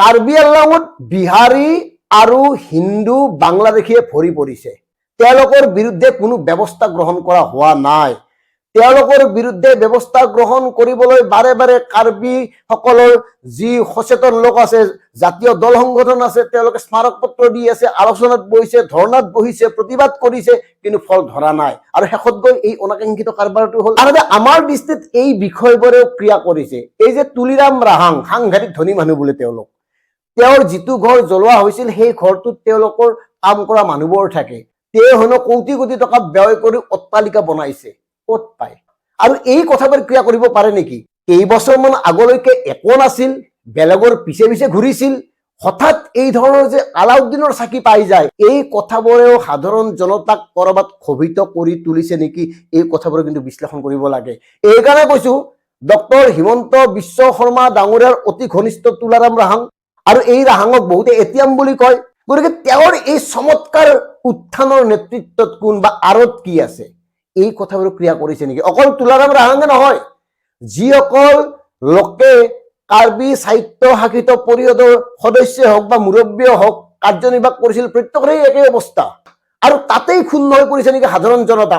কাৰ্বি আংলঙত বিহাৰী আৰু হিন্দু বাংলাদেশীয়ে ভৰি পৰিছে। তেওঁলোকৰ বিৰুদ্ধে কোনো ব্যৱস্থা গ্ৰহণ কৰা হোৱা নাই। তেওঁলোকৰ বিৰুদ্ধে ব্যৱস্থা গ্ৰহণ কৰিবলৈ বাৰে বাৰে কাৰ্বি সকলৰ যি সচেতন লোক আছে, জাতীয় দল সংগঠন আছে, তেওঁলোকে স্মাৰক পত্ৰ দি আছে, আলোচনাত বহিছে, ধৰ্ণাত বহিছে, প্ৰতিবাদ কৰিছে, কিন্তু ফল ধৰা নাই। আৰু শেষত গৈ এই অনাকাংক্ষিত কাৰবাৰটো হ'ল। আৰু আমাৰ দৃষ্টিত এই বিষয়বোৰেও ক্ৰিয়া কৰিছে। এই যে তুলিৰাম ৰাহাং, সাংঘাতিক ধনী মানুহ বোলে তেওঁলোক, তেওঁৰ যিটো ঘৰ জ্বলোৱা হৈছিল সেই ঘৰটোত তেওঁলোকৰ কাম কৰা মানুহবোৰ থাকে। তেওঁ হেনো কোটি কোটি টকা ব্যয় কৰি অট্টালিকা বনাইছে। ক'ত পায়? আৰু এই কথাবোৰ ক্ৰিয়া কৰিব পাৰে নেকি? কেইবছৰমান আগলৈকে একো নাছিল, বেলেগৰ পিছে পিছে ঘূৰিছিল, হঠাৎ এই ধৰণৰ যে আলাউদ্দিনৰ চাকি পাই যায়, এই কথাবোৰেও সাধাৰণ জনতাক কৰবাত ক্ষোভিত কৰি তুলিছে নেকি? এই কথাবোৰ কিন্তু বিশ্লেষণ কৰিব লাগে। এইকাৰণে কৈছো, ডক্টৰ হিমন্ত বিশ্ব শৰ্মা ডাঙৰীয়াৰ অতি ঘনিষ্ঠ তুলাৰাম ৰাহাং, আৰু এই ৰাহাঙক বহুতে এটিএম বুলি কয়। গতিকে তেওঁৰ এই চমৎকাৰ উত্থানৰ নেতৃত্বত কোন বা আঁৰত কি আছে, এই কথাবোৰ ক্ৰিয়া কৰিছে নেকি? অকল তুলাৰাম ৰাহাঙে নহয়, যিসকল লোকে কাৰ্বি সাহিত্য শাসিত পৰিষদৰ সদস্যই হওক বা মুৰব্বীয়ে হওক কাৰ্যনিৰ্বাহ কৰিছিল, প্ৰত্যেকৰে একেই অৱস্থা। আৰু তাতেই ক্ষুণ্ণ হৈ পৰিছে নেকি সাধাৰণ জনতা?